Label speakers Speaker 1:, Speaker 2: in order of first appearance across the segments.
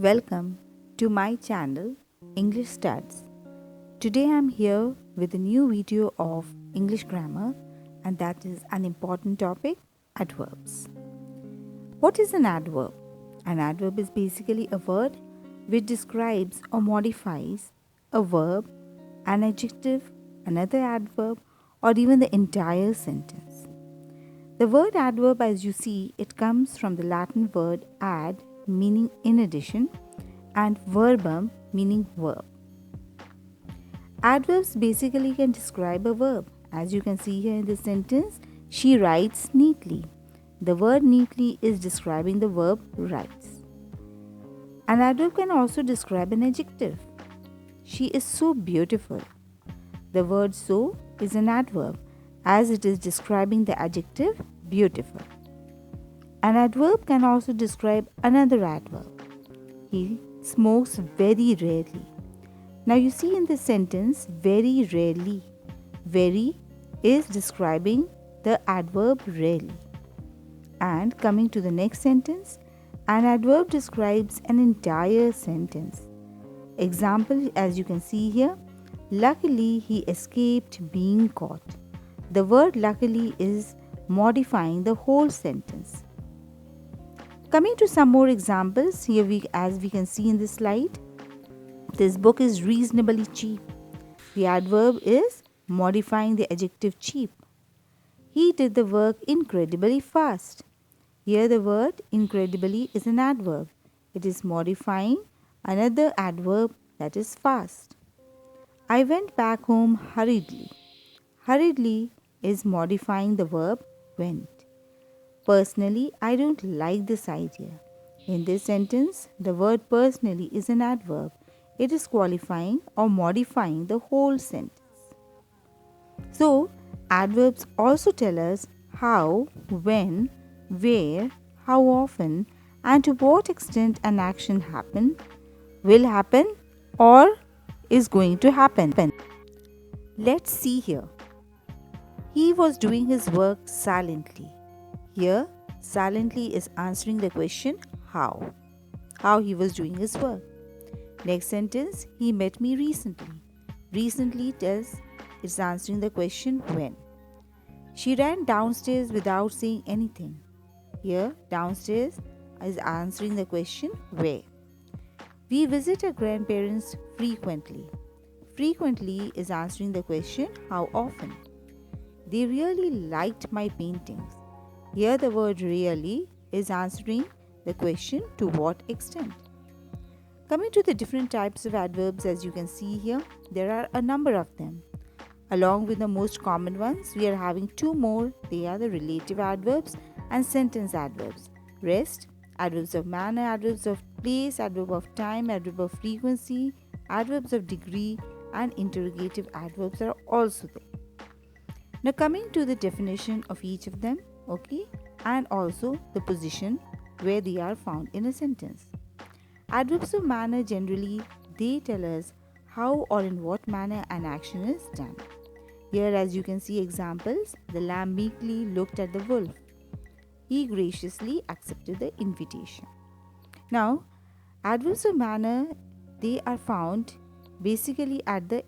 Speaker 1: Welcome to my channel English Studs. Today I am here with a new video of English grammar, and that is an important topic, adverbs. What is an adverb? An adverb is basically a word which describes or modifies a verb, an adjective, another adverb, or even the entire sentence. The word adverb, as you see, it comes from the Latin word ad, meaning in addition, and verbum, meaning verb. Adverbs basically can describe a verb. As you can see here in this sentence, she writes neatly. The word neatly is describing the verb writes. An adverb can also describe an adjective. She is so beautiful. The word so is an adverb as it is describing the adjective beautiful. An adverb can also describe another adverb. He smokes very rarely. Now you see in this sentence, very rarely. Very is describing the adverb rarely. And coming to the next sentence, an adverb describes an entire sentence. Example, as you can see here, luckily he escaped being caught. The word luckily is modifying the whole sentence. Coming to some more examples, here as we can see in this slide, this book is reasonably cheap. The adverb is modifying the adjective cheap. He did the work incredibly fast. Here the word incredibly is an adverb. It is modifying another adverb, that is fast. I went back home hurriedly. Hurriedly is modifying the verb went. Personally, I don't like this idea. In this sentence, the word personally is an adverb. It is qualifying or modifying the whole sentence. So, adverbs also tell us how, when, where, how often, and to what extent an action will happen, or is going to happen. Let's see here. He was doing his work silently. Here, silently is answering the question how. How he was doing his work. Next sentence, he met me recently. Recently is answering the question when. She ran downstairs without saying anything. Here, downstairs is answering the question where. We visit our grandparents frequently. Frequently is answering the question how often. They really liked my paintings. Here the word really is answering the question to what extent. Coming to the different types of adverbs, as you can see here, there are a number of them. Along with the most common ones, we are having two more. They are the relative adverbs and sentence adverbs. Rest, adverbs of manner, adverbs of place, adverb of time, adverb of frequency, adverbs of degree, and interrogative adverbs are also there. Now coming to the definition of each of them, okay, and also the position where they are found in a sentence. Adverbs of manner generally they tell us how or in what manner an action is done. Here as you can see examples, the lamb meekly looked at the wolf. He graciously accepted the invitation. Now, adverbs of manner they are found basically at the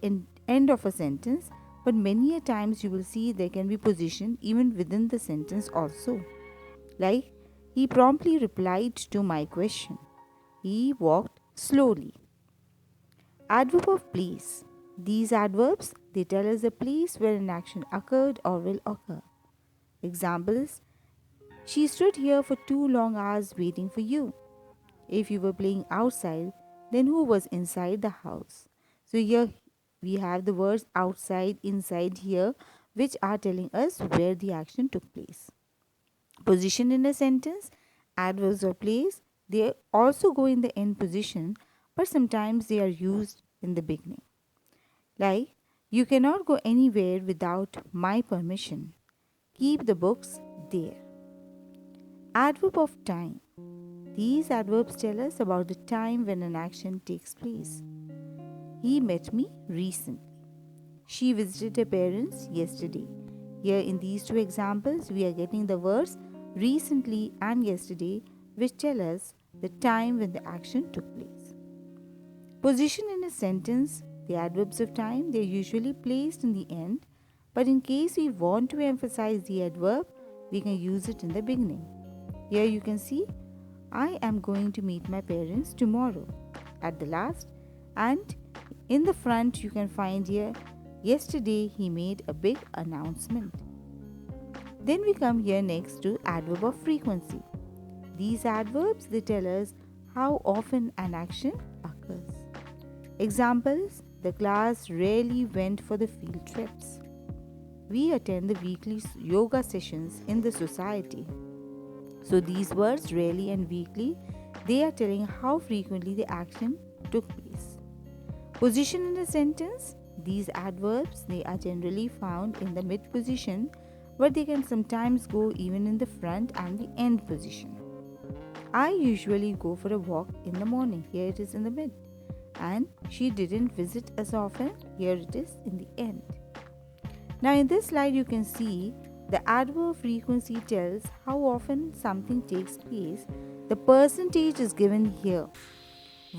Speaker 1: end of a sentence, but many a times you will see there can be position even within the sentence also. Like, he promptly replied to my question. He walked slowly. Adverb of place. These adverbs, they tell us the place where an action occurred or will occur. Examples, she stood here for 2 long hours waiting for you. If you were playing outside, then who was inside the house? So here we have the words outside, inside here, which are telling us where the action took place. Position in a sentence, adverbs of place, they also go in the end position, but sometimes they are used in the beginning. Like, you cannot go anywhere without my permission. Keep the books there. Adverb of time. These adverbs tell us about the time when an action takes place. He met me recently. She visited her parents yesterday. Here in these two examples, we are getting the words recently and yesterday, which tell us the time when the action took place. Position in a sentence, the adverbs of time, they are usually placed in the end, but in case we want to emphasize the adverb, we can use it in the beginning. Here you can see, I am going to meet my parents tomorrow at the last, and in the front you can find here, yesterday he made a big announcement. Then we come here next to adverb of frequency. These adverbs, they tell us how often an action occurs. Examples, the class rarely went for the field trips. We attend the weekly yoga sessions in the society. So these words, rarely and weekly, they are telling how frequently the action took place. Position in a sentence, these adverbs, they are generally found in the mid position, but they can sometimes go even in the front and the end position. I usually go for a walk in the morning. Here it is in the mid. And she didn't visit as often. Here it is in the end. Now in this slide you can see the adverb frequency tells how often something takes place. The percentage is given here.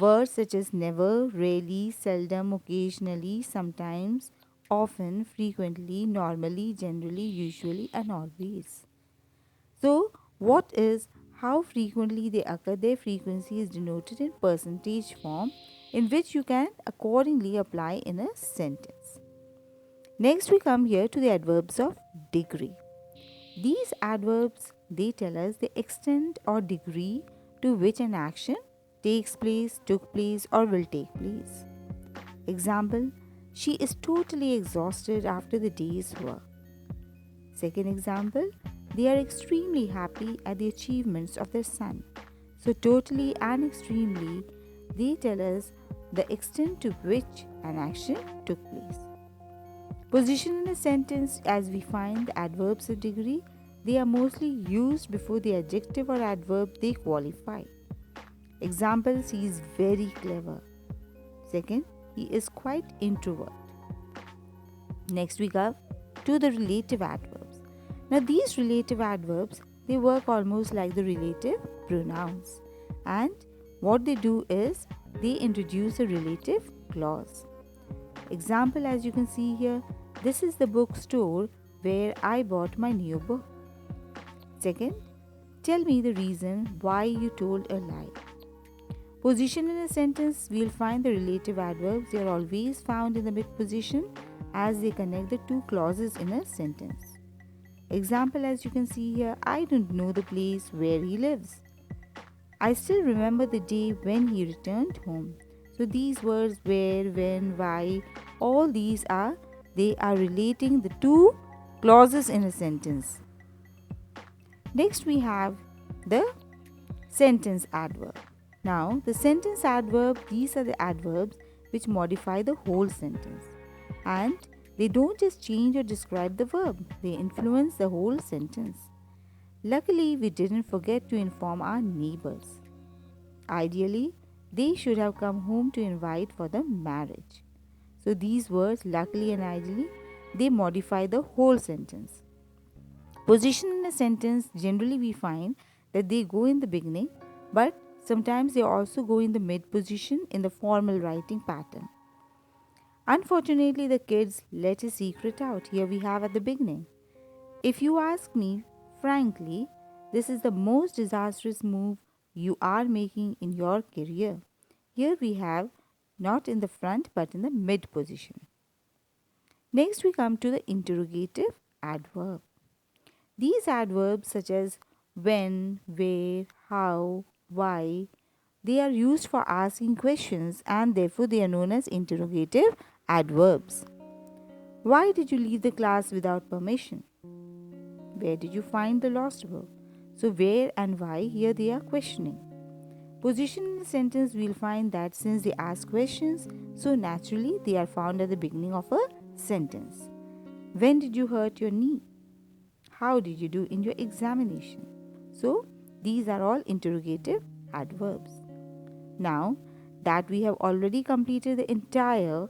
Speaker 1: Words such as never, rarely, seldom, occasionally, sometimes, often, frequently, normally, generally, usually, and always. So, what is how frequently they occur? Their frequency is denoted in percentage form, in which you can accordingly apply in a sentence. Next, we come here to the adverbs of degree. These adverbs, they tell us the extent or degree to which an action takes place, took place, or will take place. Example, she is totally exhausted after the day's work. Second example, they are extremely happy at the achievements of their son. So totally and extremely, they tell us the extent to which an action took place. Position in a sentence, as we find the adverbs of degree, they are mostly used before the adjective or adverb they qualify. Examples, he is very clever. Second, he is quite introvert. Next we go to the relative adverbs. Now these relative adverbs, they work almost like the relative pronouns. And what they do is, they introduce a relative clause. Example, as you can see here, this is the bookstore where I bought my new book. Second, tell me the reason why you told a lie. Position in a sentence, we'll find the relative adverbs. They are always found in the mid position as they connect the two clauses in a sentence. Example, as you can see here, I don't know the place where he lives. I still remember the day when he returned home. So these words, where, when, why, all these are relating the two clauses in a sentence. Next we have the sentence adverb. Now the sentence adverb, these are the adverbs which modify the whole sentence. And they don't just change or describe the verb, they influence the whole sentence. Luckily, we didn't forget to inform our neighbors. Ideally, they should have come home to invite for the marriage. So these words, luckily and ideally, they modify the whole sentence. Position in a sentence, generally we find that they go in the beginning, but sometimes they also go in the mid position in the formal writing pattern. Unfortunately, the kids let a secret out. Here we have at the beginning. If you ask me, frankly, this is the most disastrous move you are making in your career. Here we have not in the front but in the mid position. Next we come to the interrogative adverb. These adverbs such as when, where, how, why, they are used for asking questions and therefore they are known as interrogative adverbs. Why did you leave the class without permission? Where did you find the lost book? So where and why, here they are questioning. Position in the sentence, we'll find that since they ask questions, so naturally they are found at the beginning of a sentence. When did you hurt your knee? How did you do in your examination? So these are all interrogative adverbs. Now that we have already completed the entire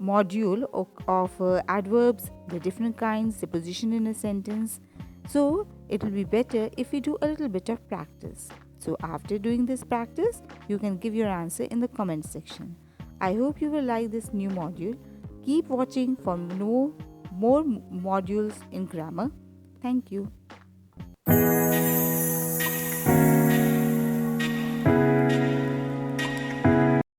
Speaker 1: module of adverbs, the different kinds, the position in a sentence, so it will be better if we do a little bit of practice. So after doing this practice, you can give your answer in the comment section. I hope you will like this new module. Keep watching for more modules in grammar. Thank you.